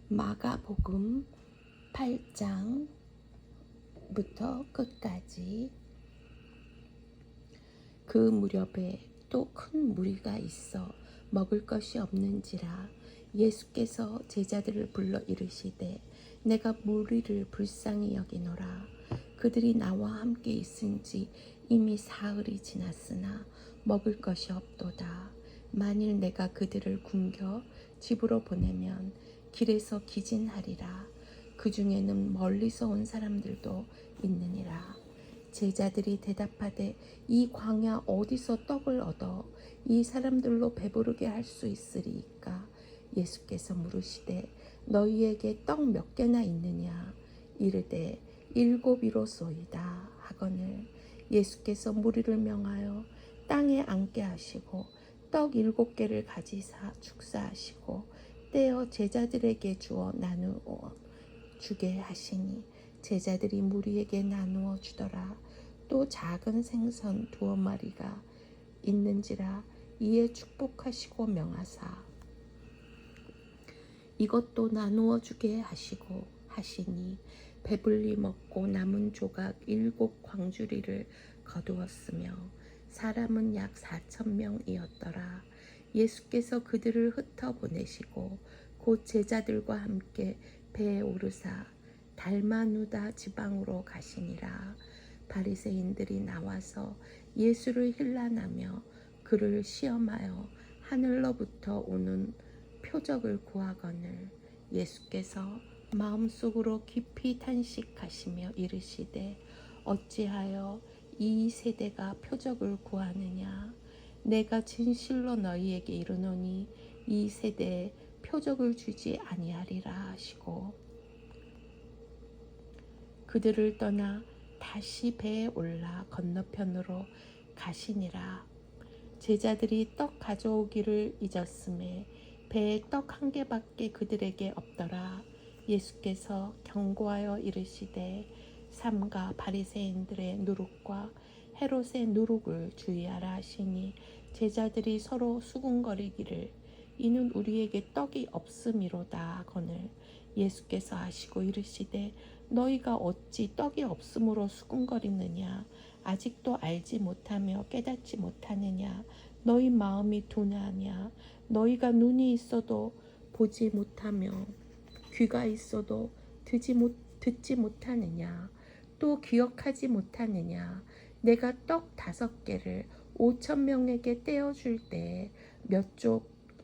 마가복음 8장부터 끝까지. 그 무렵에 또 큰 무리가 있어 먹을 것이 없는지라 예수께서 제자들을 불러 이르시되 내가 무리를 불쌍히 여기노라. 그들이 나와 함께 있은지 이미 사흘이 지났으나 먹을 것이 없도다. 만일 내가 그들을 굶겨 집으로 보내면 길에서 기진하리라. 그 중에는 멀리서 온 사람들도 있느니라. 제자들이 대답하되 이 광야 어디서 떡을 얻어 이 사람들로 배부르게 할 수 있으리이까? 예수께서 물으시되 너희에게 떡 몇 개나 있느냐? 이르되 7이로소이다 하거늘 예수께서 무리를 명하여 땅에 앉게 하시고 떡 7개를 가지사 축사하시고 떼어 제자들에게 주어 나누어 주게 하시니 제자들이 무리에게 나누어 주더라. 또 작은 생선 2마리가 있는지라 이에 축복하시고 명하사 이것도 나누어 주게 하시고 하시니 배불리 먹고 남은 조각 7광주리를 거두었으며 사람은 약 4,000명이었더라. 예수께서 그들을 흩어 보내시고 곧 제자들과 함께 배에 오르사 달마누다 지방으로 가시니라. 바리새인들이 나와서 예수를 힐난하며 그를 시험하여 하늘로부터 오는 표적을 구하거늘 예수께서 마음속으로 깊이 탄식하시며 이르시되 어찌하여 이 세대가 표적을 구하느냐? 내가 진실로 너희에게 이르노니 이 세대에 표적을 주지 아니하리라 하시고 그들을 떠나 다시 배에 올라 건너편으로 가시니라. 제자들이 떡 가져오기를 잊었음에 배에 떡 1개밖에 그들에게 없더라. 예수께서 경고하여 이르시되 삼가 바리새인들의 누룩과 헤롯의 누룩을 주의하라 하시니 제자들이 서로 수군거리기를 이는 우리에게 떡이 없음이로다 하거늘 예수께서 하시고 이르시되 너희가 어찌 떡이 없음으로 수군거리느냐? 아직도 알지 못하며 깨닫지 못하느냐? 너희 마음이 둔하냐? 너희가 눈이 있어도 보지 못하며 귀가 있어도 듣지 못하느냐? 또 기억하지 못하느냐? 내가 떡 5개를 5,000명에게 떼어줄 때에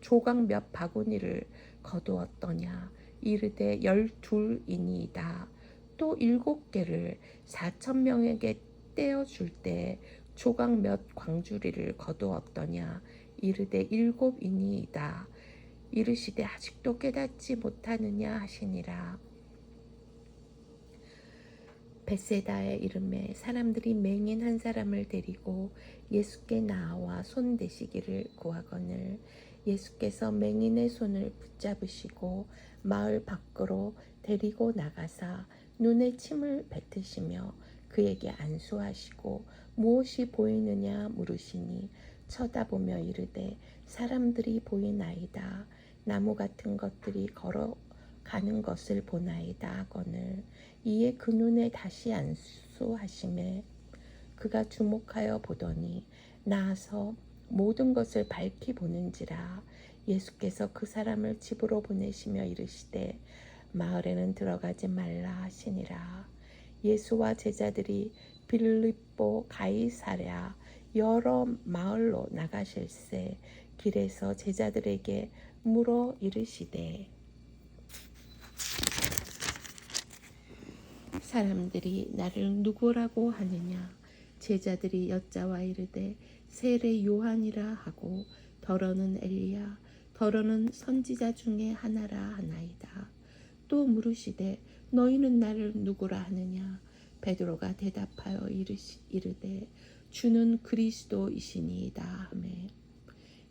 조각 몇 바구니를 거두었더냐? 이르되 12이니이다. 또 7개를 4,000명에게 떼어줄 때 조각 몇 광주리를 거두었더냐? 이르되 7이니이다. 이르시되 아직도 깨닫지 못하느냐 하시니라. 벳세다에 이름에 사람들이 맹인 한 사람을 데리고 예수께 나와 손 대시기를 구하거늘 예수께서 맹인의 손을 붙잡으시고 마을 밖으로 데리고 나가사 눈에 침을 뱉으시며 그에게 안수하시고 무엇이 보이느냐 물으시니 쳐다보며 이르되 사람들이 보이나이다. 나무 같은 것들이 걸어가는 것을 보나이다 하거늘 이에 그 눈에 다시 안수하심에 그가 주목하여 보더니 나아서 모든 것을 밝히 보는지라. 예수께서 그 사람을 집으로 보내시며 이르시되 마을에는 들어가지 말라 하시니라. 예수와 제자들이 빌립보 가이사랴 여러 마을로 나가실새 길에서 제자들에게 물어 이르시되 사람들이 나를 누구라고 하느냐? 제자들이 여짜와 이르되 세례 요한이라 하고 더러는 엘리야 더러는 선지자 중에 하나라 하나이다. 또 물으시되 너희는 나를 누구라 하느냐? 베드로가 대답하여 이르되 주는 그리스도이시니이다 하매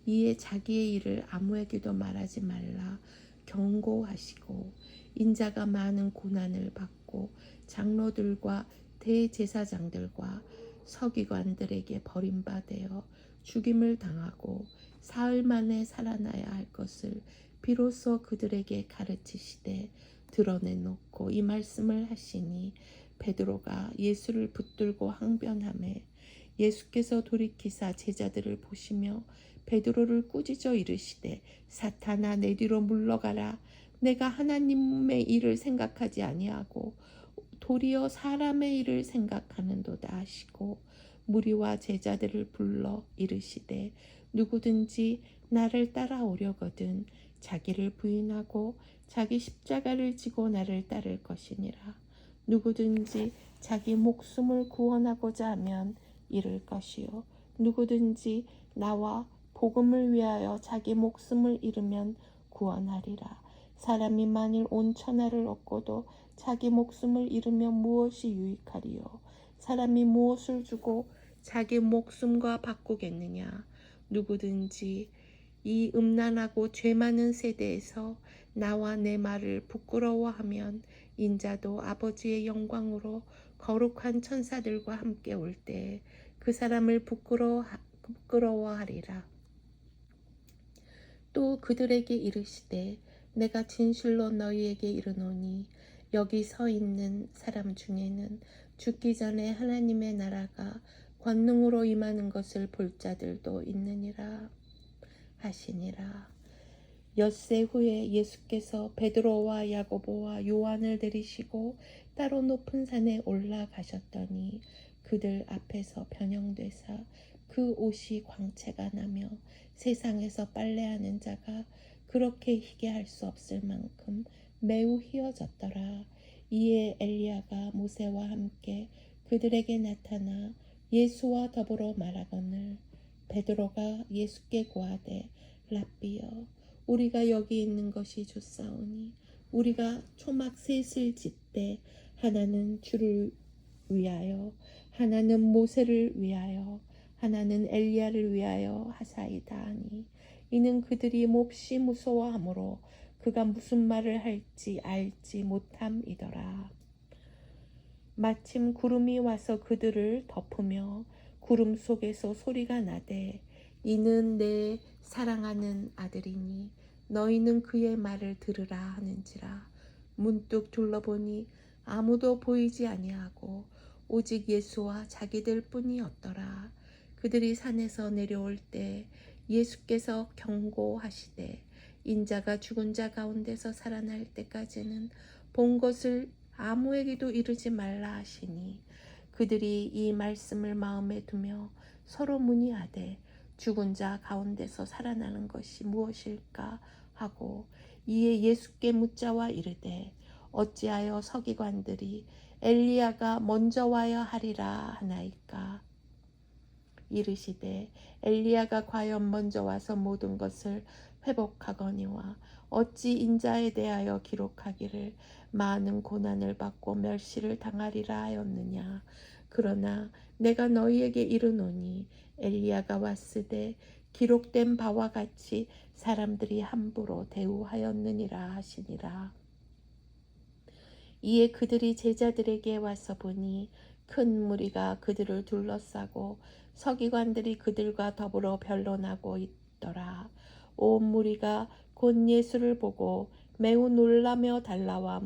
이에 자기의 일을 아무에게도 말하지 말라 경고하시고 인자가 많은 고난을 받고 장로들과 대제사장들과 서기관들에게 버림받아 죽임을 당하고 사흘 만에 살아나야 할 것을 비로소 그들에게 가르치시되 드러내놓고 이 말씀을 하시니 베드로가 예수를 붙들고 항변하매 예수께서 돌이키사 제자들을 보시며 베드로를 꾸짖어 이르시되 사탄아 내 뒤로 물러가라. 내가 하나님의 일을 생각하지 아니하고 도리어 사람의 일을 생각하는도다 하시고 무리와 제자들을 불러 이르시되 누구든지 나를 따라오려거든 자기를 부인하고 자기 십자가를 지고 나를 따를 것이니라. 누구든지 자기 목숨을 구원하고자 하면 잃을 것이요 누구든지 나와 복음을 위하여 자기 목숨을 잃으면 구원하리라. 사람이 만일 온 천하를 얻고도 자기 목숨을 잃으면 무엇이 유익하리요? 사람이 무엇을 주고 자기 목숨과 바꾸겠느냐? 누구든지 이 음란하고 죄 많은 세대에서 나와 내 말을 부끄러워하면 인자도 아버지의 영광으로 거룩한 천사들과 함께 올 때 그 사람을 부끄러워하리라. 또 그들에게 이르시되 내가 진실로 너희에게 이르노니 여기 서 있는 사람 중에는 죽기 전에 하나님의 나라가 권능으로 임하는 것을 볼 자들도 있느니라 하시니라. 엿새 후에 예수께서 베드로와 야고보와 요한을 데리시고 따로 높은 산에 올라가셨더니 그들 앞에서 변형되사 그 옷이 광채가 나며 세상에서 빨래하는 자가 그렇게 희게 할 수 없을 만큼 매우 희어졌더라. 이에 엘리야가 모세와 함께 그들에게 나타나 예수와 더불어 말하거늘 베드로가 예수께 고하되 랍비여 우리가 여기 있는 것이 좋사오니 우리가 초막 셋을 짓되 하나는 주를 위하여 하나는 모세를 위하여 하나는 엘리야를 위하여 하사이다 하니 이는 그들이 몹시 무서워하므로 그가 무슨 말을 할지 알지 못함이더라. 마침 구름이 와서 그들을 덮으며 구름 속에서 소리가 나되 이는 내 사랑하는 아들이니 너희는 그의 말을 들으라 하는지라. 문득 둘러보니 아무도 보이지 아니하고 오직 예수와 자기들 뿐이었더라. 그들이 산에서 내려올 때 예수께서 경고하시되 인자가 죽은 자 가운데서 살아날 때까지는 본 것을 아무에게도 이르지 말라 하시니 그들이 이 말씀을 마음에 두며 서로 문의하되 죽은 자 가운데서 살아나는 것이 무엇일까 하고 이에 예수께 묻자와 이르되 어찌하여 서기관들이 엘리야가 먼저 와야 하리라 하나이까. 이르시되 엘리야가 과연 먼저 와서 모든 것을 회복하거니와 어찌 인자에 대하여 기록하기를 많은 고난을 받고 멸시를 당하리라 하였느냐. 그러나 내가 너희에게 이르노니 엘리야가 왔으되 기록된 바와 같이 사람들이 함부로 대우하였느니라 하시니라. 이에 그들이 제자들에게 와서 보니 큰 무리가 그들을 둘러싸고 서기관들이 그들과 더불어 변론하고 있더라. 온 무리가 곧 예수를 보고 매우 놀라며 달려와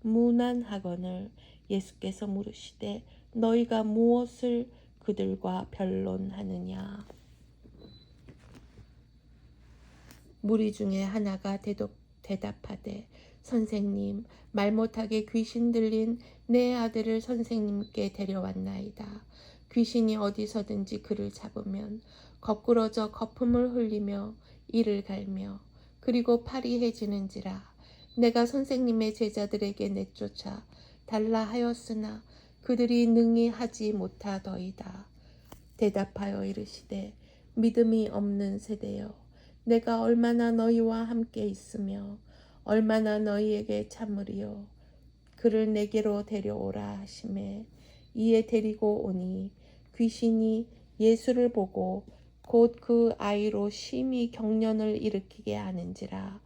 문안하거늘 예수께서 물으시되 너희가 무엇을 그들과 변론하느냐. 무리 중에 하나가 대답하되 선생님 말 못하게 귀신 들린 내 아들을 선생님께 데려왔나이다. 귀신이 어디서든지 그를 잡으면 거꾸러져 거품을 흘리며 이를 갈며 그리고 팔이 해지는지라. 내가 선생님의 제자들에게 내쫓아 달라 하였으나 그들이 능히 하지 못하더이다. 대답하여 이르시되 믿음이 없는 세대여 내가 얼마나 너희와 함께 있으며 얼마나 너희에게 참으리요. 그를 내게로 데려오라 하시매 이에 데리고 오니 귀신이 예수를 보고 곧 그 아이로 심히 경련을 일으키게 하는지라.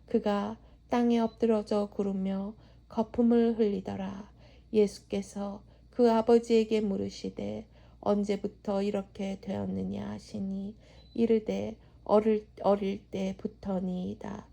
그가 땅에 엎드러져 구르며 거품을 흘리더라. 예수께서 그 아버지에게 물으시되 언제부터 이렇게 되었느냐 하시니 이르되 어릴 때부터니이다.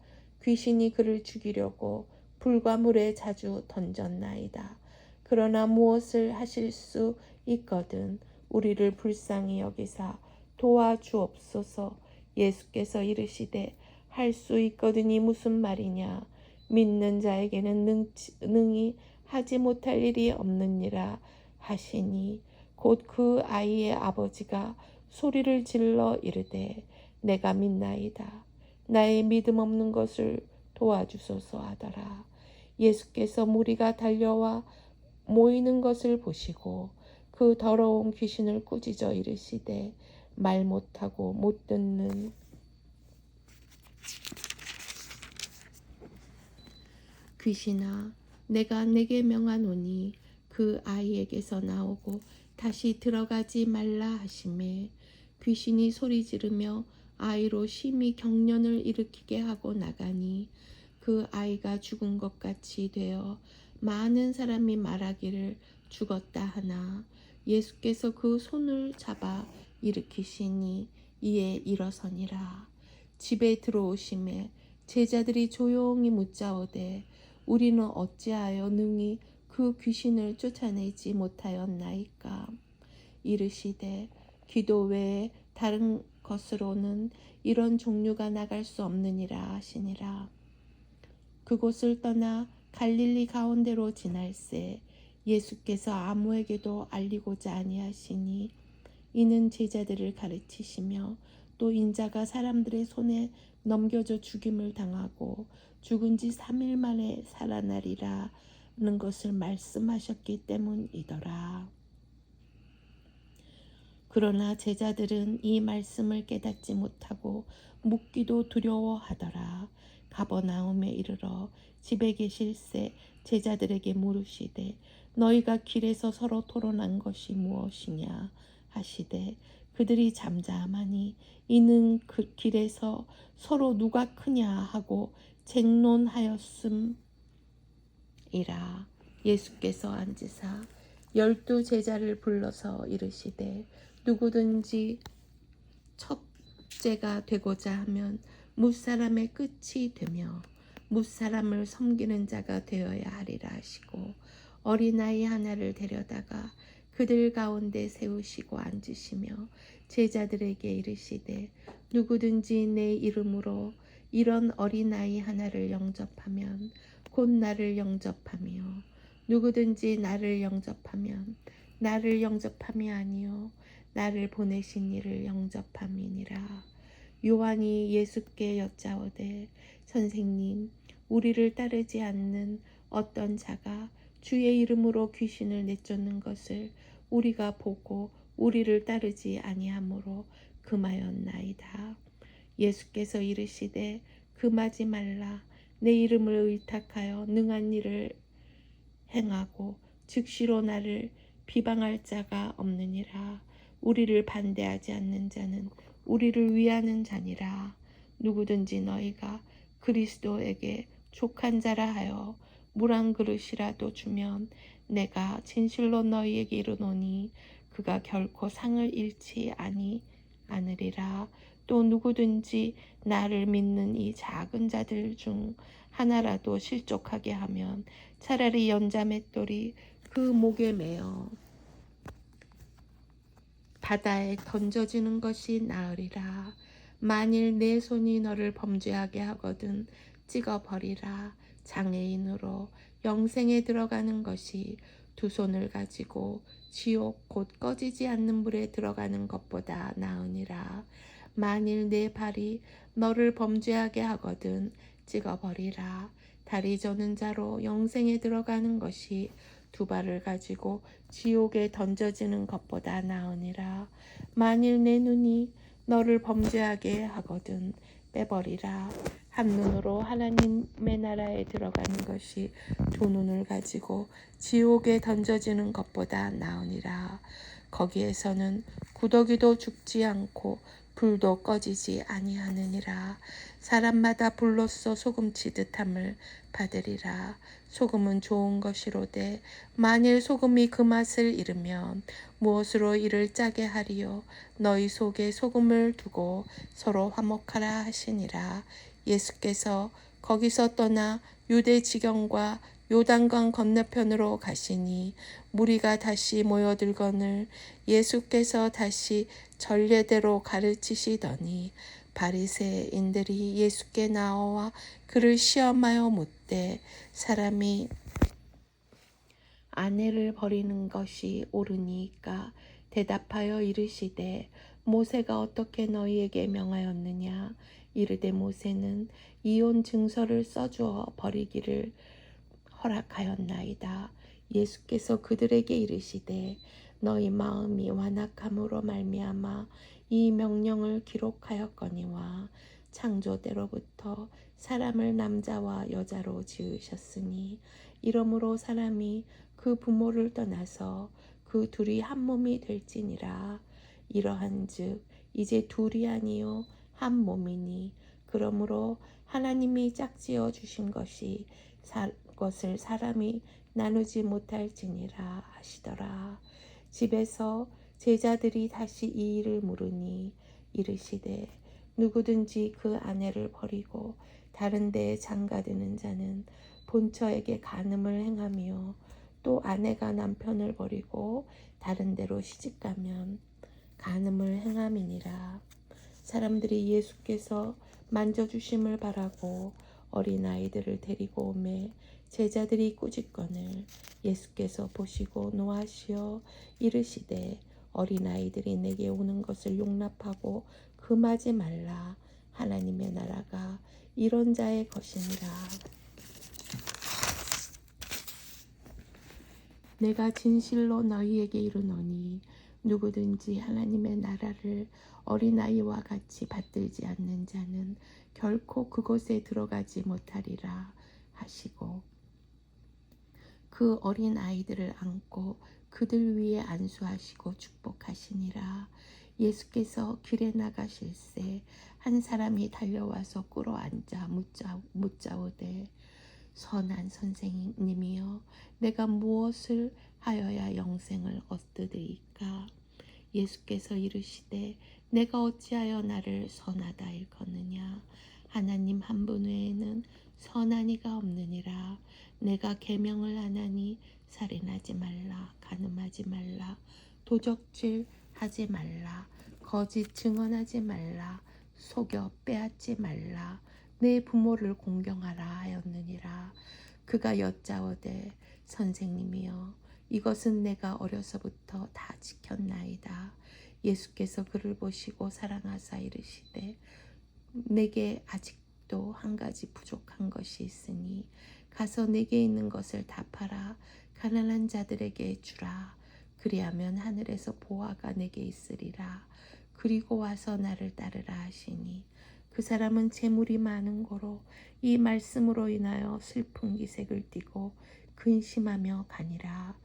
귀신이 그를 죽이려고 불과 물에 자주 던졌나이다. 그러나 무엇을 하실 수 있거든 우리를 불쌍히 여기사 도와주옵소서. 예수께서 이르시되 할 수 있거든이 무슨 말이냐. 믿는 자에게는 능히 하지 못할 일이 없느니라 하시니 곧 그 아이의 아버지가 소리를 질러 이르되 내가 믿나이다. 나의 믿음 없는 것을 도와주소서 하더라. 예수께서 무리가 달려와 모이는 것을 보시고 그 더러운 귀신을 꾸짖어 이르시되 말 못하고 못 듣는 귀신아 내가 내게 명하노니 그 아이에게서 나오고 다시 들어가지 말라 하시매 귀신이 소리 지르며 아이로 심히 경련을 일으키게 하고 나가니 그 아이가 죽은 것 같이 되어 많은 사람이 말하기를 죽었다 하나 예수께서 그 손을 잡아 일으키시니 이에 일어서니라. 집에 들어오심에 제자들이 조용히 묻자오되 우리는 어찌하여 능히 그 귀신을 쫓아내지 못하였나이까. 이르시되 기도 외에 다른 것으로는 이런 종류가 나갈 수 없느니라 하시니라. 그곳을 떠나 갈릴리 가운데로 지날새 예수께서 아무에게도 알리고자 아니하시니 이는 제자들을 가르치시며 또 인자가 사람들의 손에 넘겨져 죽임을 당하고 죽은 지 3일 만에 살아나리라는 것을 말씀하셨기 때문이더라. 그러나 제자들은 이 말씀을 깨닫지 못하고 묻기도 두려워하더라. 가버나움에 이르러 집에 계실새 제자들에게 물으시되 너희가 길에서 서로 토론한 것이 무엇이냐 하시되 그들이 잠잠하니 이는 그 길에서 서로 누가 크냐 하고 쟁론하였음이라. 예수께서 앉으사 12 제자를 불러서 이르시되 누구든지 첫째가 되고자 하면 뭇사람의 끝이 되며 뭇사람을 섬기는 자가 되어야 하리라 하시고 어린아이 하나를 데려다가 그들 가운데 세우시고 앉으시며 제자들에게 이르시되 누구든지 내 이름으로 이런 어린아이 하나를 영접하면 곧 나를 영접하며 누구든지 나를 영접하면 나를 영접함이 아니요 나를 보내신 이를 영접함이니라. 요한이 예수께 여짜오되 선생님 우리를 따르지 않는 어떤 자가 주의 이름으로 귀신을 내쫓는 것을 우리가 보고 우리를 따르지 아니하므로 금하였나이다. 예수께서 이르시되 금하지 말라. 내 이름을 의탁하여 능한 일을 행하고 즉시로 나를 비방할 자가 없느니라. 우리를 반대하지 않는 자는 우리를 위하는 자니라. 누구든지 너희가 그리스도에게 족한 자라 하여 물 한 그릇이라도 주면 내가 진실로 너희에게 이르노니 그가 결코 상을 잃지 아니하느리라. 또 누구든지 나를 믿는 이 작은 자들 중 하나라도 실족하게 하면 차라리 연자맷돌이 그 목에 매어 바다에 던져지는 것이 나으리라. 만일 내 손이 너를 범죄하게 하거든 찍어버리라. 장애인으로 영생에 들어가는 것이 두 손을 가지고 지옥 곧 꺼지지 않는 물에 들어가는 것보다 나으니라. 만일 내 발이 너를 범죄하게 하거든 찍어버리라. 다리 저는 자로 영생에 들어가는 것이 두 발을 가지고 지옥에 던져지는 것보다 나으니라. 만일 내 눈이 너를 범죄하게 하거든 빼버리라. 한 눈으로 하나님의 나라에 들어가는 것이 두 눈을 가지고 지옥에 던져지는 것보다 나으니라. 거기에서는 구더기도 죽지 않고 불도 꺼지지 아니하느니라. 사람마다 불로써 소금치듯함을 받으리라. 소금은 좋은 것이로되 만일 소금이 그 맛을 잃으면 무엇으로 이를 짜게 하리요. 너희 속에 소금을 두고 서로 화목하라 하시니라. 예수께서 거기서 떠나 유대 지경과 요단강 건너편으로 가시니 무리가 다시 모여들거늘 예수께서 다시 전례대로 가르치시더니 바리새인들이 예수께 나와 그를 시험하여 묻되 사람이 아내를 버리는 것이 옳으니까 대답하여 이르시되 모세가 어떻게 너희에게 명하였느냐. 이르되 모세는 이혼 증서를 써주어 버리기를 허락하였나이다. 예수께서 그들에게 이르시되 너희 마음이 완악함으로 말미암아 이 명령을 기록하였거니와 창조대로부터 사람을 남자와 여자로 지으셨으니 이러므로 사람이 그 부모를 떠나서 그 둘이 한 몸이 될지니라. 이러한즉 이제 둘이 아니요 한 몸이니 그러므로 하나님이 짝지어 주신 것을 사람이 나누지 못할지니라 하시더라. 집에서 제자들이 다시 이 일을 물으니 이르시되 누구든지 그 아내를 버리고 다른 데에 장가드는 자는 본처에게 간음을 행하며 또 아내가 남편을 버리고 다른 데로 시집가면 간음을 행함이니라. 사람들이 예수께서 만져주심을 바라고 어린아이들을 데리고 오매 제자들이 꾸짖거늘 예수께서 보시고 노하시어 이르시되 어린아이들이 내게 오는 것을 용납하고 금하지 말라. 하나님의 나라가 이런 자의 것이니라. 내가 진실로 너희에게 이르노니 누구든지 하나님의 나라를 어린아이와 같이 받들지 않는 자는 결코 그곳에 들어가지 못하리라 하시고 그 어린아이들을 안고 그들 위에 안수하시고 축복하시니라. 예수께서 길에 나가실새 한 사람이 달려와서 꿇어 앉아 묻자오되 선한 선생님이여 내가 무엇을 하여야 영생을 얻으리이까. 예수께서 이르시되 내가 어찌하여 나를 선하다 일컫느냐. 하나님 한 분 외에는 선한 이가 없느니라. 내가 계명을 하나니 살인하지 말라, 간음하지 말라, 도적질 하지 말라, 거짓 증언하지 말라, 속여 빼앗지 말라, 내 부모를 공경하라 하였느니라. 그가 여짜오되 선생님이여 이것은 내가 어려서부터 다 지켰나이다. 예수께서 그를 보시고 사랑하사 이르시되 내게 아직도 한 가지 부족한 것이 있으니 가서 내게 있는 것을 다 팔아 가난한 자들에게 주라. 그리하면 하늘에서 보화가 내게 있으리라. 그리고 와서 나를 따르라 하시니 그 사람은 재물이 많은 고로 이 말씀으로 인하여 슬픈 기색을 띠고 근심하며 가니라.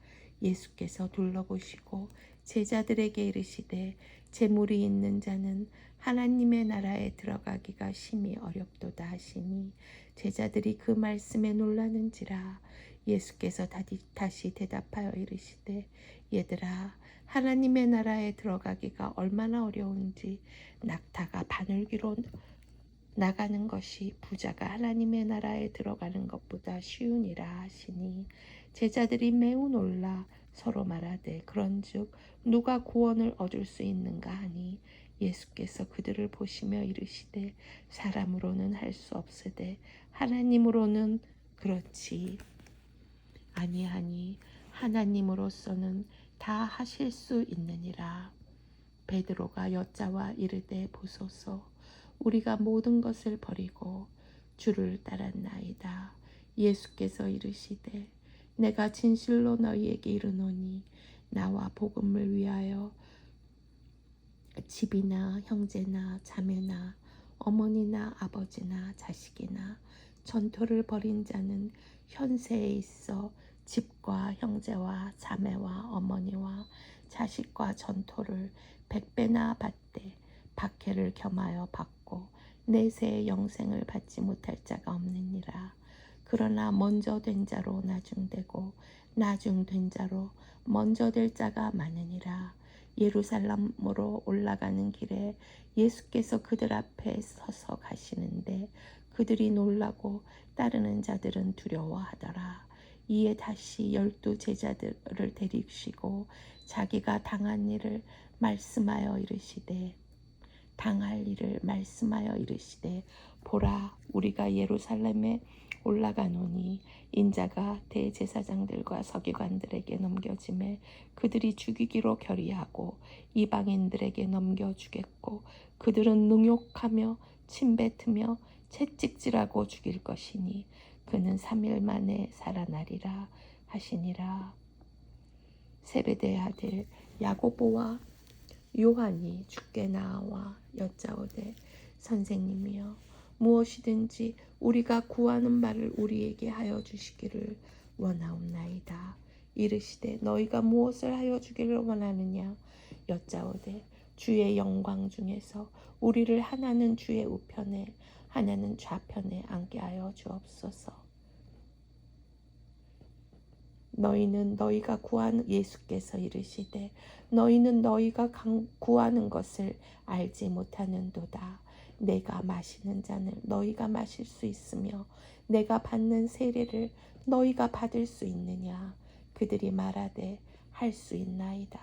예수께서 둘러보시고 제자들에게 이르시되 재물이 있는 자는 하나님의 나라에 들어가기가 심히 어렵도다 하시니 제자들이 그 말씀에 놀라는지라. 예수께서 다시 대답하여 이르시되 얘들아 하나님의 나라에 들어가기가 얼마나 어려운지 낙타가 바늘귀로 나가는 것이 부자가 하나님의 나라에 들어가는 것보다 쉬우니라 하시니 제자들이 매우 놀라 서로 말하되 그런즉 누가 구원을 얻을 수 있는가 하니 예수께서 그들을 보시며 이르시되 사람으로는 할 수 없으되 하나님으로는 그렇지 아니하니 하나님으로서는 다 하실 수 있느니라. 베드로가 여짜와 이르되 보소서 우리가 모든 것을 버리고 주를 따랐나이다. 예수께서 이르시되 내가 진실로 너희에게 이르노니 나와 복음을 위하여 집이나 형제나 자매나 어머니나 아버지나 자식이나 전토를 벌인 자는 현세에 있어 집과 형제와 자매와 어머니와 자식과 전토를 100배나 받되 박해를 겸하여 받고 내세의 영생을 받지 못할 자가 없느니라. 그러나 먼저 된 자로 나중되고 나중 된 자로 먼저 될 자가 많으니라. 예루살렘으로 올라가는 길에 예수께서 그들 앞에 서서 가시는데 그들이 놀라고 따르는 자들은 두려워하더라. 이에 다시 12 제자들을 데리시고 자기가 당한 일을 말씀하여 이르시되 보라 우리가 예루살렘에 올라가노니 인자가 대제사장들과 서기관들에게 넘겨짐에 그들이 죽이기로 결의하고 이방인들에게 넘겨주겠고 그들은 능욕하며 침뱉으며 채찍질하고 죽일 것이니 그는 3일 만에 살아나리라 하시니라. 세베대의 아들 야고보와 요한이 주께 나와 여짜오되 선생님이여 무엇이든지 우리가 구하는 바를 우리에게 하여 주시기를 원하옵나이다. 이르시되 너희가 무엇을 하여 주기를 원하느냐 여짜오되 주의 영광 중에서 우리를 하나는 주의 우편에 하나는 좌편에 앉게 하여 주옵소서. 너희는 너희가 구하는 예수께서 이르시되 너희는 너희가 구하는 것을 알지 못하는도다. 내가 마시는 잔을 너희가 마실 수 있으며 내가 받는 세례를 너희가 받을 수 있느냐. 그들이 말하되 할 수 있나이다.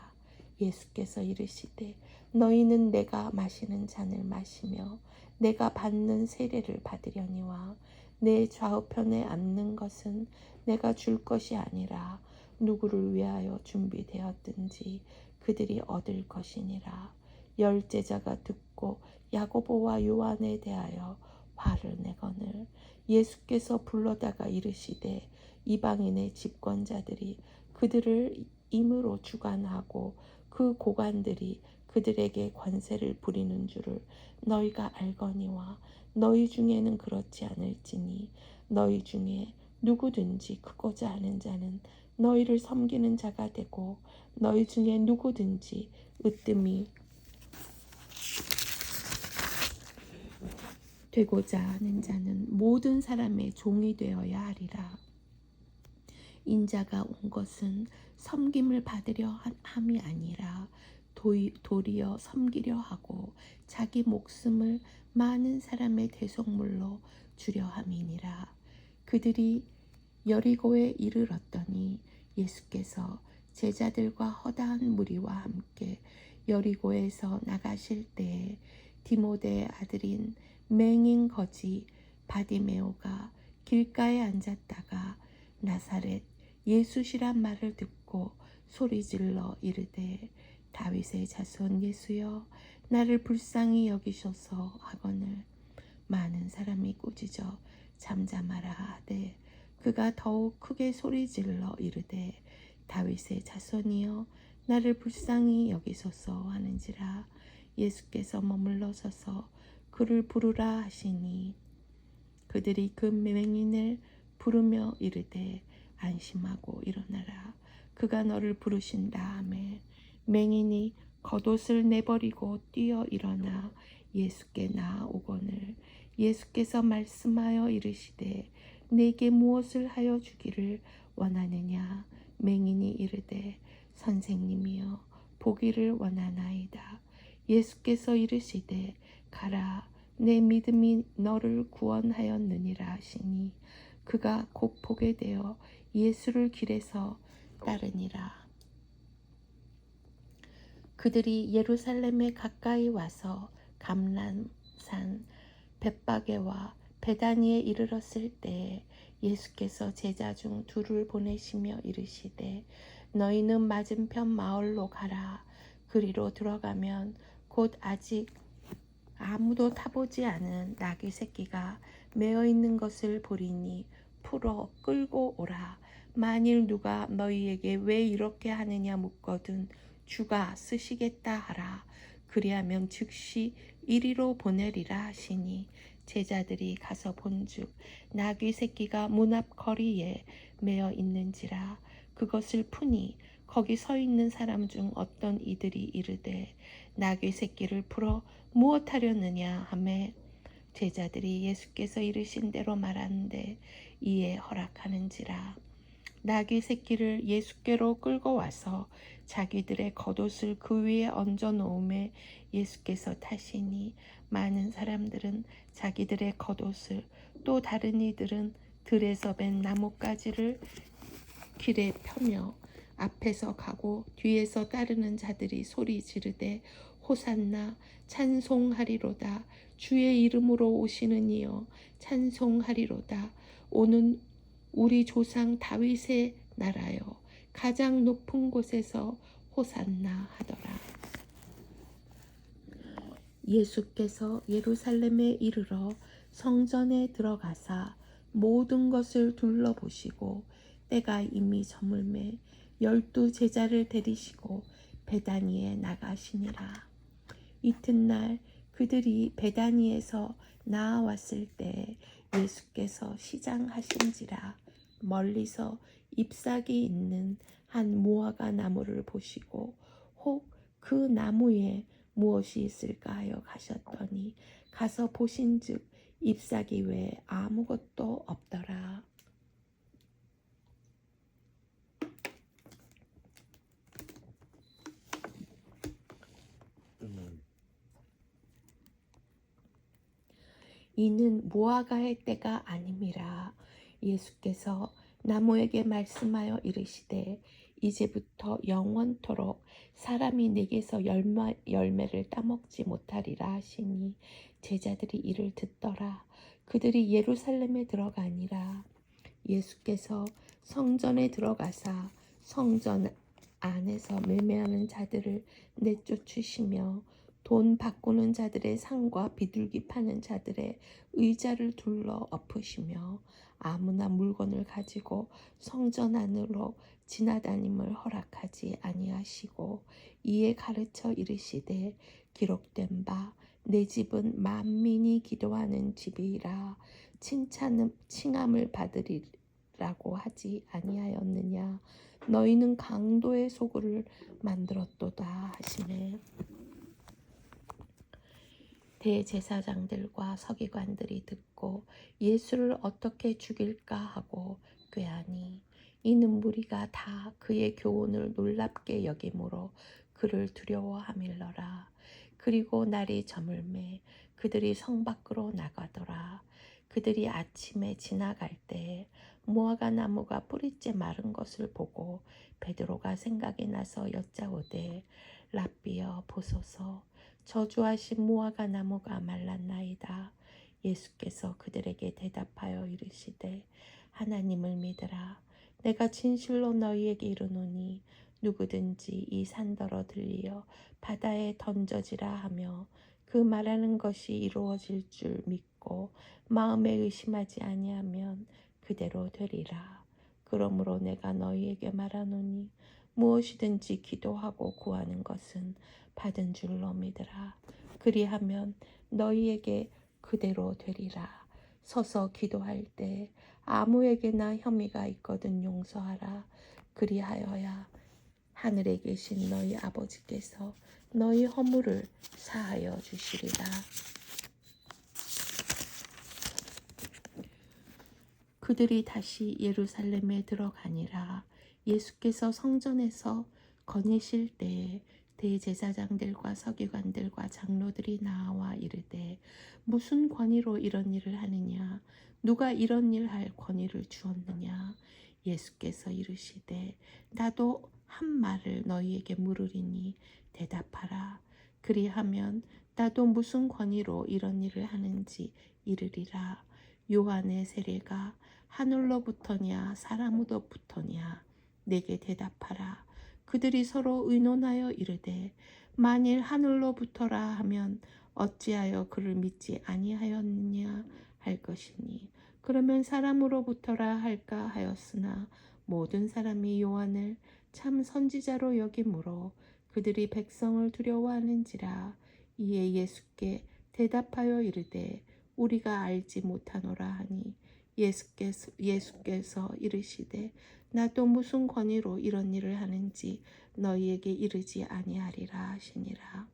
예수께서 이르시되 너희는 내가 마시는 잔을 마시며 내가 받는 세례를 받으려니와 내 좌우편에 앉는 것은 내가 줄 것이 아니라 누구를 위하여 준비되었든지 그들이 얻을 것이니라. 10 제자가 듣고 야고보와 요한에 대하여 화를 내거늘 예수께서 불러다가 이르시되 이방인의 집권자들이 그들을 임으로 주관하고 그 고관들이 그들에게 관세를 부리는 줄을 너희가 알거니와 너희 중에는 그렇지 않을지니 너희 중에 누구든지 크고자 하는 자는 너희를 섬기는 자가 되고 너희 중에 누구든지 으뜸이 되고자 하는 자는 모든 사람의 종이 되어야 하리라. 인자가 온 것은 섬김을 받으려 함이 아니라 도리어 섬기려 하고 자기 목숨을 많은 사람의 대속물로 주려 함이니라. 그들이 여리고에 이르렀더니 예수께서 제자들과 허다한 무리와 함께 여리고에서 나가실 때에 디모데의 아들인 맹인 거지 바디메오가 길가에 앉았다가 나사렛 예수시란 말을 듣고 소리질러 이르되 다윗의 자손 예수여 나를 불쌍히 여기소서 하거늘 많은 사람이 꾸짖어 잠잠하라 하되 그가 더욱 크게 소리질러 이르되 다윗의 자손이여 나를 불쌍히 여기소서 하는지라. 예수께서 머물러 서서 그를 부르라 하시니 그들이 그 맹인을 부르며 이르되 안심하고 일어나라 그가 너를 부르신다 하매 맹인이 겉옷을 내버리고 뛰어 일어나 예수께 나아오거늘 예수께서 말씀하여 이르시되 내게 무엇을 하여 주기를 원하느냐. 맹인이 이르되 선생님이여 보기를 원하나이다. 예수께서 이르시되 가라 내 믿음이 너를 구원하였느니라 하시니 그가 곧 보게 되어 예수를 길에서 따르니라. 그들이 예루살렘에 가까이 와서 감람산 벳바게와 베다니에 이르렀을 때에 예수께서 제자 중 2를 보내시며 이르시되 너희는 맞은편 마을로 가라. 그리로 들어가면 곧 아직 아무도 타보지 않은 나귀 새끼가 매어 있는 것을 보리니 풀어 끌고 오라. 만일 누가 너희에게 왜 이렇게 하느냐 묻거든 주가 쓰시겠다 하라. 그리하면 즉시 이리로 보내리라 하시니 제자들이 가서 본즉 나귀 새끼가 문 앞 거리에 매어 있는지라. 그것을 푸니 거기 서 있는 사람 중 어떤 이들이 이르되 나귀 새끼를 풀어 무엇하려느냐 하매 제자들이 예수께서 이르신 대로 말하는데 이에 허락하는지라. 나귀 새끼를 예수께로 끌고 와서 자기들의 겉옷을 그 위에 얹어 놓음에 예수께서 타시니 많은 사람들은 자기들의 겉옷을 또 다른 이들은 들에서 벤 나뭇가지를 길에 펴며 앞에서 가고 뒤에서 따르는 자들이 소리 지르되 호산나 찬송하리로다 주의 이름으로 오시는 이여 찬송하리로다 오는 우리 조상 다윗의 나라여 가장 높은 곳에서 호산나 하더라. 예수께서 예루살렘에 이르러 성전에 들어가사 모든 것을 둘러보시고 때가 이미 저물매 12 제자를 데리시고 베다니에 나가시니라. 이튿날 그들이 베다니에서 나아왔을 때 예수께서 시장하신지라 멀리서 잎사귀 있는 한 무화과 나무를 보시고 혹 그 나무에 무엇이 있을까 하여 가셨더니 가서 보신즉 잎사귀 외에 아무것도 없더라. 이는 무화과의 때가 아님이라. 예수께서 나무에게 말씀하여 이르시되 이제부터 영원토록 사람이 내게서 열매를 따먹지 못하리라 하시니 제자들이 이를 듣더라. 그들이 예루살렘에 들어가니라. 예수께서 성전에 들어가사 성전 안에서 매매하는 자들을 내쫓으시며 돈 바꾸는 자들의 상과 비둘기 파는 자들의 의자를 둘러 엎으시며 아무나 물건을 가지고 성전 안으로 지나다님을 허락하지 아니하시고 이에 가르쳐 이르시되 기록된 바 내 집은 만민이 기도하는 집이라 칭함을 받으리라고 하지 아니하였느냐. 너희는 강도의 소굴을 만들었도다 하시네. 대제사장들과 서기관들이 듣고 예수를 어떻게 죽일까 하고 꾀하니 이는 무리가 다 그의 교훈을 놀랍게 여김으로 그를 두려워함일러라. 그리고 날이 저물매 그들이 성 밖으로 나가더라. 그들이 아침에 지나갈 때 무화과 나무가 뿌리째 마른 것을 보고 베드로가 생각이 나서 여짜오되 랍비여 보소서 저주하신 무화과 나무가 말랐나이다. 예수께서 그들에게 대답하여 이르시되 하나님을 믿으라. 내가 진실로 너희에게 이르노니 누구든지 이 산더러 들리어 바다에 던져지라 하며 그 말하는 것이 이루어질 줄 믿고 마음에 의심하지 아니하면 그대로 되리라. 그러므로 내가 너희에게 말하노니 무엇이든지 기도하고 구하는 것은 받은 줄로 믿으라. 그리하면 너희에게 그대로 되리라. 서서 기도할 때 아무에게나 혐의가 있거든 용서하라. 그리하여야 하늘에 계신 너희 아버지께서 너희 허물을 사하여 주시리라. 그들이 다시 예루살렘에 들어가니라. 예수께서 성전에서 거니실 때에 대제사장들과 서기관들과 장로들이 나와 이르되 무슨 권위로 이런 일을 하느냐? 누가 이런 일 할 권위를 주었느냐? 예수께서 이르시되 나도 한 말을 너희에게 물으리니 대답하라. 그리하면 나도 무슨 권위로 이런 일을 하는지 이르리라. 요한의 세례가 하늘로부터냐 사람으로부터냐 내게 대답하라. 그들이 서로 의논하여 이르되 만일 하늘로부터라 하면 어찌하여 그를 믿지 아니하였느냐 할 것이니 그러면 사람으로부터라 할까 하였으나 모든 사람이 요한을 참 선지자로 여김으로 그들이 백성을 두려워하는지라. 이에 예수께 대답하여 이르되 우리가 알지 못하노라 하니 예수께서 이르시되 나도 무슨 권위로 이런 일을 하는지 너희에게 이르지 아니하리라 하시니라.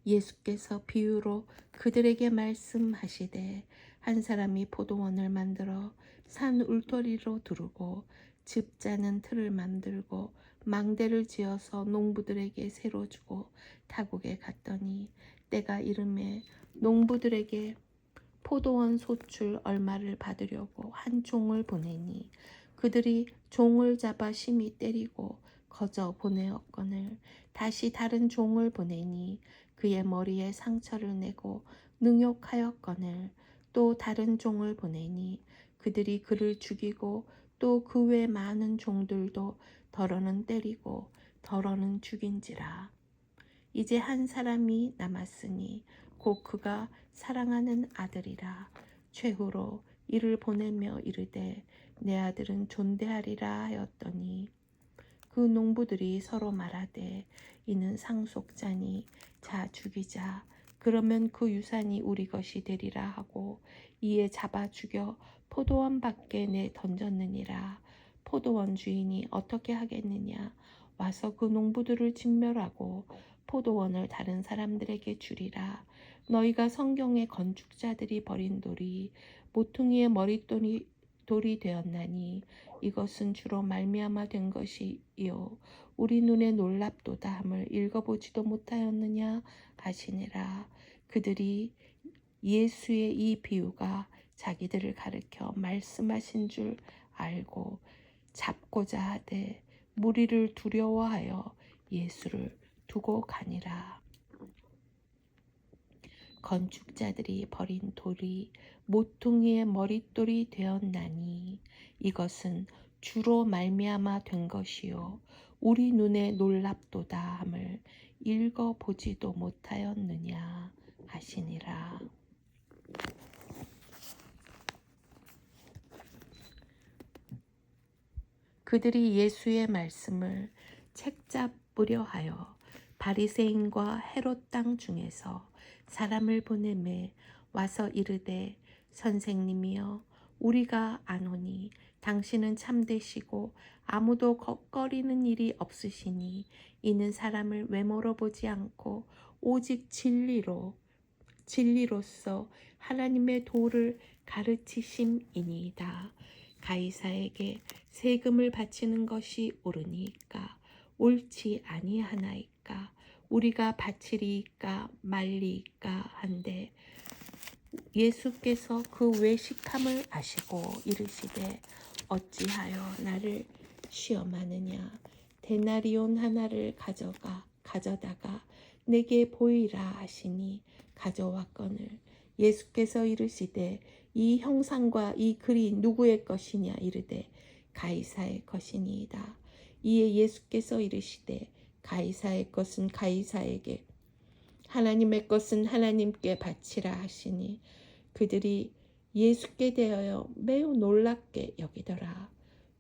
예수께서 비유로 그들에게 말씀하시되 한 사람이 포도원을 만들어 산 울터리로 두르고 집 짜는 틀을 만들고 망대를 지어서 농부들에게 새로 주고 타국에 갔더니 때가 이름에 농부들에게 포도원 소출 얼마를 받으려고 한 종을 보내니 그들이 종을 잡아 심히 때리고 거저 보내었거늘 다시 다른 종을 보내니 그의 머리에 상처를 내고 능욕하였거늘 또 다른 종을 보내니 그들이 그를 죽이고 또 그 외 많은 종들도 더러는 때리고 더러는 죽인지라. 이제 한 사람이 남았으니 곧 그가 사랑하는 아들이라. 최후로 이를 보내며 이르되 내 아들은 존대하리라 하였더니 그 농부들이 서로 말하되 이는 상속자니 자 죽이자. 그러면 그 유산이 우리 것이 되리라 하고 이에 잡아 죽여 포도원 밖에 내 던졌느니라. 포도원 주인이 어떻게 하겠느냐. 와서 그 농부들을 진멸하고 포도원을 다른 사람들에게 주리라. 너희가 성경의 건축자들이 버린 돌이 모퉁이의 머릿돌이 되었나니 이것은 주로 말미암아 된 것이요 우리 눈에 놀랍도다 함을 읽어보지도 못하였느냐 하시니라. 그들이 예수의 이 비유가 자기들을 가르쳐 말씀하신 줄 알고 잡고자 하되 무리를 두려워하여 예수를 두고 가니라. 건축자들이 버린 돌이 모퉁이의 머릿돌이 되었나니 이것은 주로 말미암아 된 것이요 우리 눈에 놀랍도다 함을 읽어보지도 못하였느냐 하시니라. 그들이 예수의 말씀을 책잡으려 하여 바리새인과 헤롯 땅 중에서 사람을 보내매 와서 이르되 선생님이여 우리가 아노니 당신은 참되시고 아무도 걱거리는 일이 없으시니 이는 사람을 외모로 보지 않고 오직 진리로서 하나님의 도를 가르치심이니이다. 가이사에게 세금을 바치는 것이 옳으니까 옳지 아니하나이까 우리가 바치리이까 말리이까 한데 예수께서 그 외식함을 아시고 이르시되 어찌하여 나를 시험하느냐. 데나리온 하나를 가져다가 내게 보이라 하시니 가져왔거늘 예수께서 이르시되 이 형상과 이 글이 누구의 것이냐 이르되 가이사의 것이니이다. 이에 예수께서 이르시되 가이사의 것은 가이사에게 하나님의 것은 하나님께 바치라 하시니 그들이 예수께 대하여 매우 놀랍게 여기더라.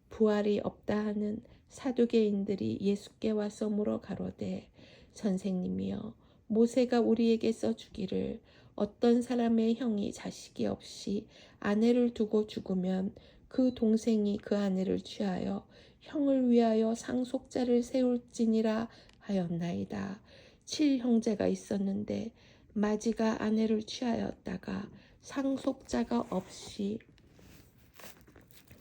부활이 없다 하는 사두개인들이 예수께 와서 물어 가로되 선생님이여 모세가 우리에게 써주기를 어떤 사람의 형이 자식이 없이 아내를 두고 죽으면 그 동생이 그 아내를 취하여 형을 위하여 상속자를 세울지니라 하였나이다. 7형제가 있었는데 마지가 아내를 취하였다가 상속자가 없이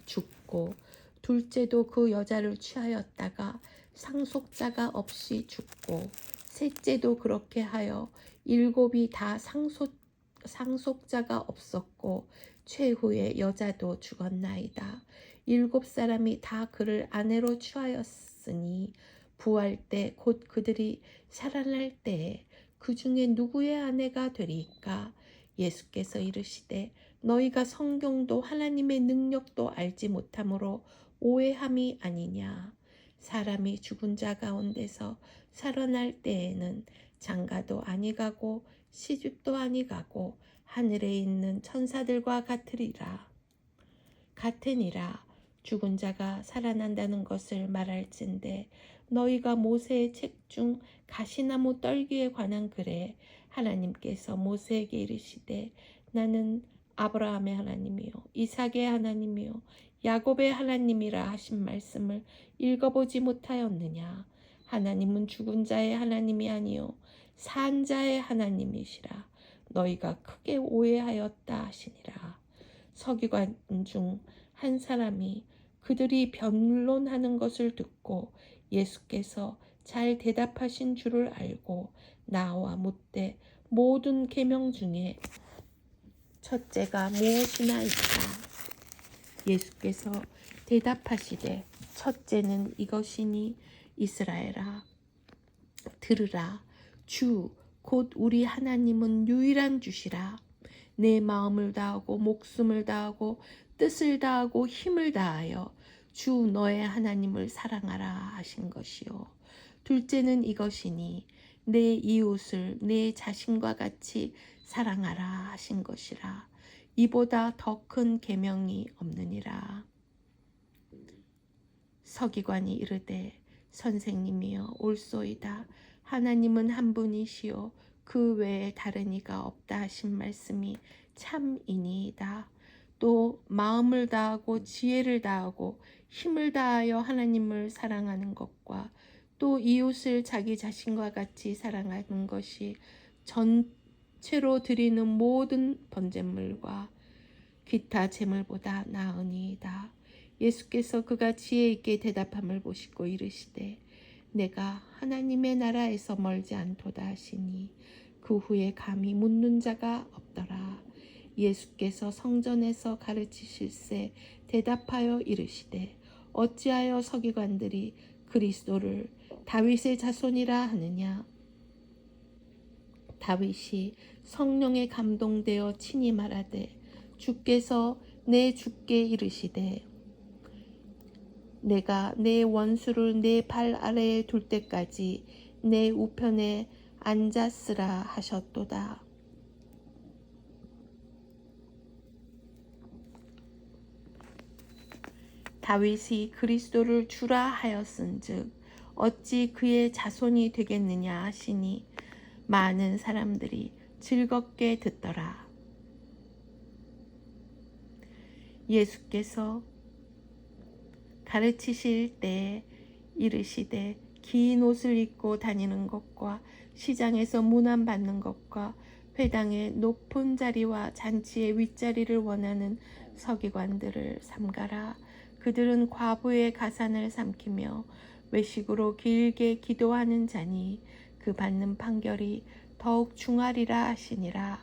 죽고 둘째도 그 여자를 취하였다가 상속자가 없이 죽고 셋째도 그렇게 하여 7이 다 상속자가 없었고 최후의 여자도 죽었나이다. 7사람이 다 그를 아내로 취하였으니 부활 때 곧 그들이 살아날 때에 그 중에 누구의 아내가 되리까? 예수께서 이르시되 너희가 성경도 하나님의 능력도 알지 못함으로 오해함이 아니냐. 사람이 죽은 자 가운데서 살아날 때에는 장가도 아니가고 시집도 아니가고 하늘에 있는 천사들과 같으니라. 죽은 자가 살아난다는 것을 말할진대 너희가 모세의 책 중 가시나무 떨기에 관한 글에 하나님께서 모세에게 이르시되 나는 아브라함의 하나님이요 이삭의 하나님이요 야곱의 하나님이라 하신 말씀을 읽어보지 못하였느냐. 하나님은 죽은 자의 하나님이 아니요 산 자의 하나님이시라. 너희가 크게 오해하였다 하시니라. 서기관 중 한 사람이 그들이 변론하는 것을 듣고 예수께서 잘 대답하신 줄을 알고 나와 묻되 모든 계명 중에 첫째가 무엇이나 있다. 예수께서 대답하시되 첫째는 이것이니 이스라엘아 들으라. 주 곧 우리 하나님은 유일한 주시라. 내 마음을 다하고 목숨을 다하고 뜻을 다하고 힘을 다하여 주 너의 하나님을 사랑하라 하신 것이요. 둘째는 이것이니 내 이웃을 내 자신과 같이 사랑하라 하신 것이라. 이보다 더 큰 계명이 없느니라. 서기관이 이르되 선생님이여 옳소이다. 하나님은 한 분이시요 그 외에 다른 이가 없다 하신 말씀이 참이니이다. 또 마음을 다하고 지혜를 다하고 힘을 다하여 하나님을 사랑하는 것과 또 이웃을 자기 자신과 같이 사랑하는 것이 전체로 드리는 모든 번제물과 기타 제물보다 나으니이다. 예수께서 그가 지혜 있게 대답함을 보시고 이르시되 내가 하나님의 나라에서 멀지 않도다 하시니 그 후에 감히 묻는 자가 없더라. 예수께서 성전에서 가르치실세 대답하여 이르시되 어찌하여 서기관들이 그리스도를 다윗의 자손이라 하느냐. 다윗이 성령에 감동되어 친히 말하되 주께서 내 주께 이르시되 내가 내 원수를 내 발 아래에 둘 때까지 내 우편에 앉았으라 하셨도다. 다윗이 그리스도를 주라 하였은즉 어찌 그의 자손이 되겠느냐 하시니 많은 사람들이 즐겁게 듣더라. 예수께서 가르치실 때 이르시되 긴 옷을 입고 다니는 것과 시장에서 문안받는 것과 회당의 높은 자리와 잔치의 윗자리를 원하는 서기관들을 삼가라. 그들은 과부의 가산을 삼키며 외식으로 길게 기도하는 자니 그 받는 판결이 더욱 중하리라 하시니라.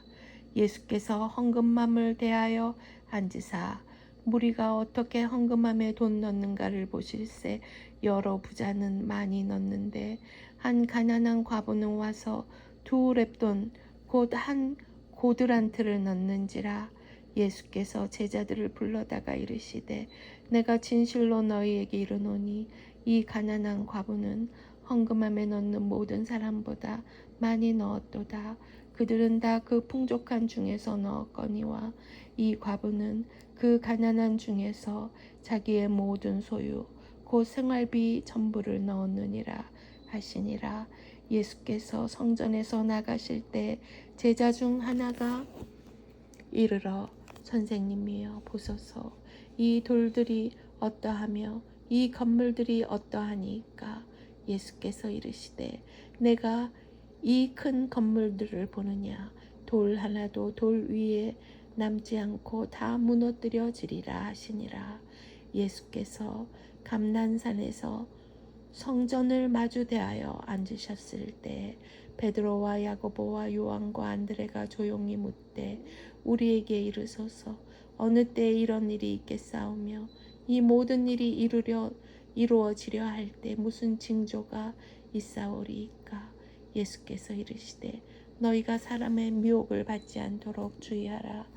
예수께서 헌금함을 대하여 앉으사 무리가 어떻게 헌금함에 돈 넣는가를 보실세 여러 부자는 많이 넣는데 한 가난한 과부는 와서 2렙돈 곧 한 고드란트를 넣는지라. 예수께서 제자들을 불러다가 이르시되 내가 진실로 너희에게 이르노니 이 가난한 과부는 헌금함에 넣는 모든 사람보다 많이 넣었도다. 그들은 다 그 풍족한 중에서 넣었거니와 이 과부는 그 가난한 중에서 자기의 모든 소유 곧 생활비 전부를 넣었느니라 하시니라. 예수께서 성전에서 나가실 때 제자 중 하나가 이르러 선생님이여 보소서 이 돌들이 어떠하며 이 건물들이 어떠하니까. 예수께서 이르시되 내가 이 큰 건물들을 보느냐. 돌 하나도 돌 위에 남지 않고 다 무너뜨려지리라 하시니라. 예수께서 감난산에서 성전을 마주 대하여 앉으셨을 때 베드로와 야고보와 요한과 안드레가 조용히 묻되 우리에게 이르소서 어느 때에 이런 일이 있겠사오며 이 모든 일이 이루어지려 할 때 무슨 징조가 있사오리이까. 예수께서 이르시되 너희가 사람의 미혹을 받지 않도록 주의하라.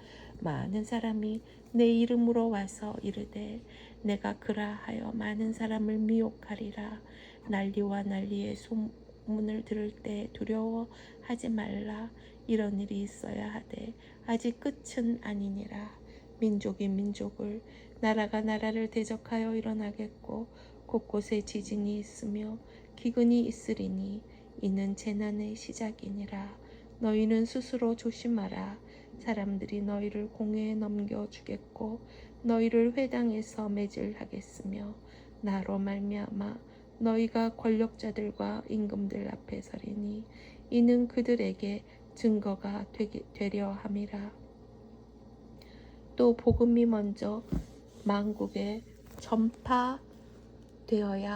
많은 사람이 내 이름으로 와서 이르되 내가 그라 하여 많은 사람을 미혹하리라. 난리와 난리의 소문을 들을 때 두려워하지 말라. 이런 일이 있어야 하되 아직 끝은 아니니라. 민족이 민족을 나라가 나라를 대적하여 일어나겠고 곳곳에 지진이 있으며 기근이 있으리니 이는 재난의 시작이니라. 너희는 스스로 조심하라. 사람들이 너희를 공회에 넘겨주겠고 너희를 회당에서 매질하겠으며 나로 말미암아 너희가 권력자들과 임금들 앞에 서리니 이는 그들에게 증거가 되려 함이라. 또 복음이 먼저 만국에 전파되어야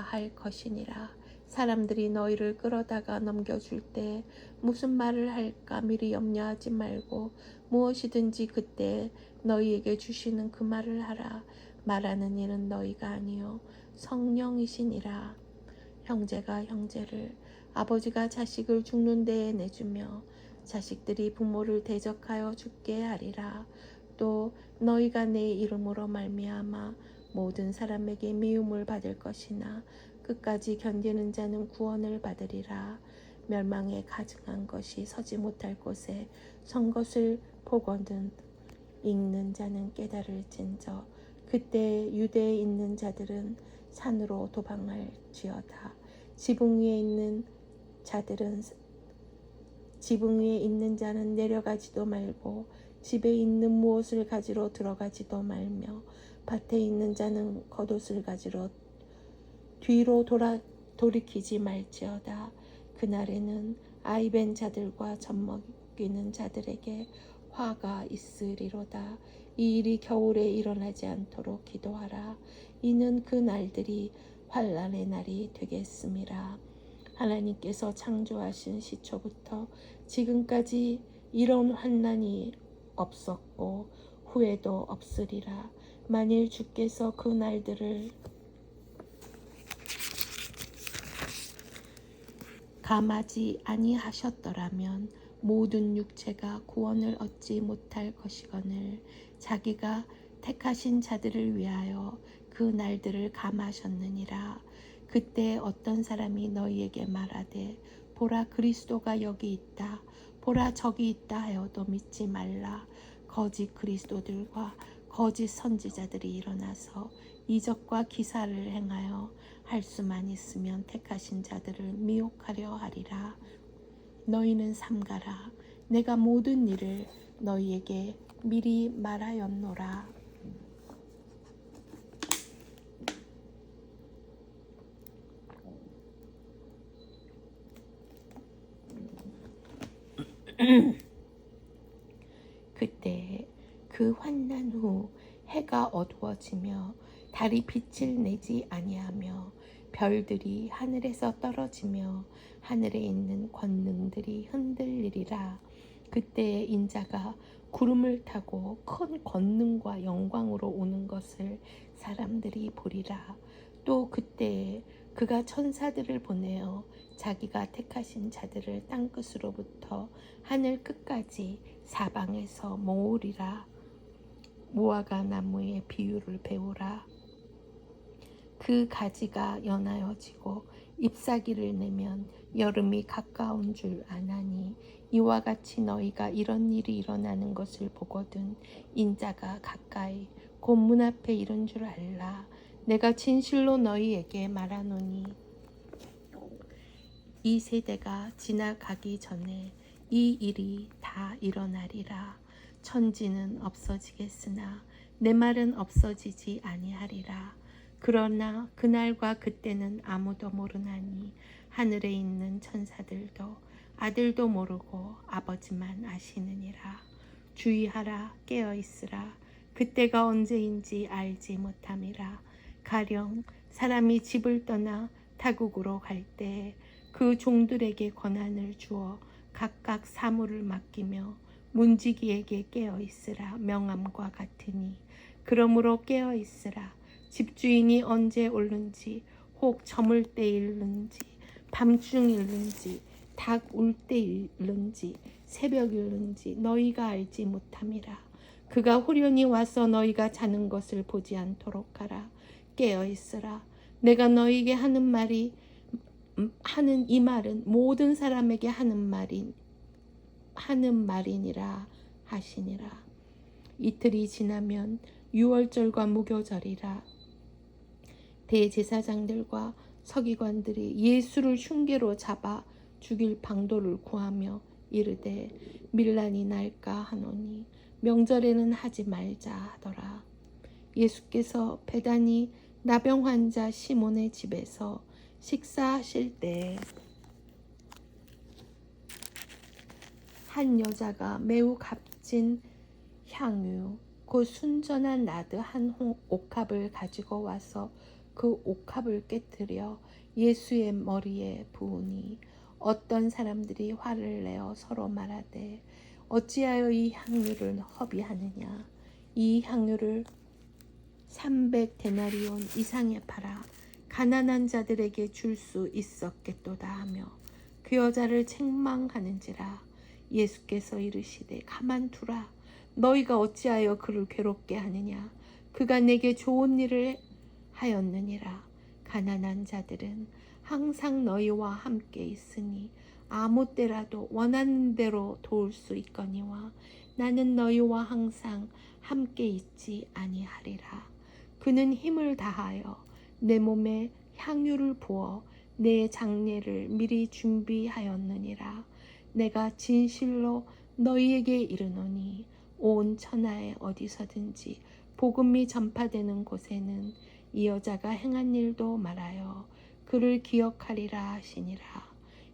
할 것이니라. 사람들이 너희를 끌어다가 넘겨줄 때 무슨 말을 할까 미리 염려하지 말고 무엇이든지 그때 너희에게 주시는 그 말을 하라. 말하는 이는 너희가 아니요 성령이시니라. 형제가 형제를, 아버지가 자식을 죽는 데에 내주며 자식들이 부모를 대적하여 죽게 하리라. 또 너희가 내 이름으로 말미암아 모든 사람에게 미움을 받을 것이나 끝까지 견디는 자는 구원을 받으리라. 멸망에 가증한 것이 서지 못할 곳에 선 것을 보거든 읽는 자는 깨달을진저. 그때 유대에 있는 자들은 산으로 도망할지어다. 지붕 위에 있는 자는 내려가지도 말고 집에 있는 무엇을 가지러 들어가지도 말며 밭에 있는 자는 겉옷을 가지러 뒤로 돌이키지 말지어다. 그날에는 아이벤 자들과 젖먹이는 자들에게 화가 있으리로다. 이 일이 겨울에 일어나지 않도록 기도하라. 이는 그 날들이 환난의 날이 되겠음이라. 하나님께서 창조하신 시초부터 지금까지 이런 환난이 없었고 후에도 없으리라. 만일 주께서 그 날들을 감하지 아니하셨더라면 모든 육체가 구원을 얻지 못할 것이거늘 자기가 택하신 자들을 위하여 그 날들을 감하셨느니라. 그때 어떤 사람이 너희에게 말하되 보라 그리스도가 여기 있다, 보라 저기 있다 하여도 믿지 말라. 거짓 그리스도들과 거짓 선지자들이 일어나서 이적과 기사를 행하여 할 수만 있으면 택하신 자들을 미혹하려 하리라. 너희는 삼가라. 내가 모든 일을 너희에게 미리 말하였노라. 그때 그 환난 후 해가 어두워지며 달이 빛을 내지 아니하며 별들이 하늘에서 떨어지며 하늘에 있는 권능들이 흔들리리라. 그때 인자가 구름을 타고 큰 권능과 영광으로 오는 것을 사람들이 보리라. 또 그때 그가 천사들을 보내어 자기가 택하신 자들을 땅끝으로부터 하늘 끝까지 사방에서 모으리라. 무화과 나무의 비유를 배우라. 그 가지가 연하여지고 잎사귀를 내면 여름이 가까운 줄 아나니 이와 같이 너희가 이런 일이 일어나는 것을 보거든 인자가 가까이 곧 문 앞에 이른 줄 알라. 내가 진실로 너희에게 말하노니 이 세대가 지나가기 전에 이 일이 다 일어나리라. 천지는 없어지겠으나 내 말은 없어지지 아니하리라. 그러나 그날과 그때는 아무도 모르나니 하늘에 있는 천사들도 아들도 모르고 아버지만 아시느니라. 주의하라, 깨어있으라. 그때가 언제인지 알지 못함이라. 가령 사람이 집을 떠나 타국으로 갈 때 그 종들에게 권한을 주어 각각 사물을 맡기며 문지기에게 깨어있으라 명함과 같으니 그러므로 깨어있으라. 집주인이 언제 올는지 혹 저물 때 일는지 밤중 일는지 닭 울 때 일는지 새벽 일는지 너희가 알지 못함이라. 그가 후련히 와서 너희가 자는 것을 보지 않도록 하라. 깨어있으라. 내가 너희에게 하는 이 말은 모든 사람에게 하는 말이니라 하시니라. 이틀이 지나면 유월절과 무교절이라. 대제사장들과 서기관들이 예수를 흉계로 잡아 죽일 방도를 구하며 이르되 밀란이 날까 하노니 명절에는 하지 말자 하더라. 예수께서 베다니 나병 환자 시몬의 집에서 식사하실 때 한 여자가 매우 값진 향유 곧 순전한 나드 한 옥합을 가지고 와서 그 옥합을 깨뜨려 예수의 머리에 부으니 어떤 사람들이 화를 내어 서로 말하되 어찌하여 이 향유를 허비하느냐. 이 향유를 300데나리온 이상에 팔아 가난한 자들에게 줄 수 있었겠도다 하며 그 여자를 책망하는지라. 예수께서 이르시되 가만두라. 너희가 어찌하여 그를 괴롭게 하느냐. 그가 내게 좋은 일을 하였느니라. 가난한 자들은 항상 너희와 함께 있으니 아무 때라도 원하는 대로 도울 수 있거니와 나는 너희와 항상 함께 있지 아니하리라. 그는 힘을 다하여 내 몸에 향유를 부어 내 장례를 미리 준비하였느니라. 내가 진실로 너희에게 이르노니 온 천하에 어디서든지 복음이 전파되는 곳에는 이 여자가 행한 일도 말하여 그를 기억하리라 하시니라.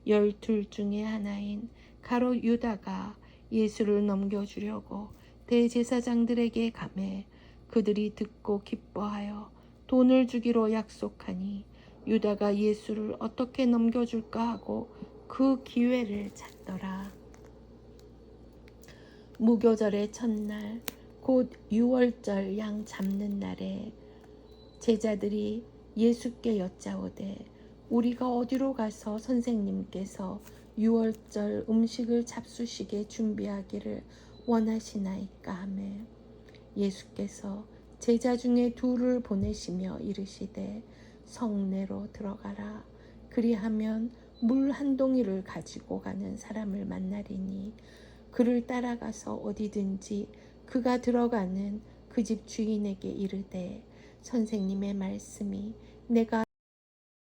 12 중에 하나인 가롯 유다가 예수를 넘겨주려고 대제사장들에게 가매 그들이 듣고 기뻐하여 돈을 주기로 약속하니 유다가 예수를 어떻게 넘겨줄까 하고 그 기회를 찾더라. 무교절의 첫날 곧 유월절 양 잡는 날에 제자들이 예수께 여짜오되 우리가 어디로 가서 선생님께서 유월절 음식을 잡수시게 준비하기를 원하시나이까 하매 예수께서 제자 중에 둘을 보내시며 이르시되 성내로 들어가라. 그리하면 물 한 동이를 가지고 가는 사람을 만나리니 그를 따라가서 어디든지 그가 들어가는 그 집 주인에게 이르되 선생님의 말씀이 내가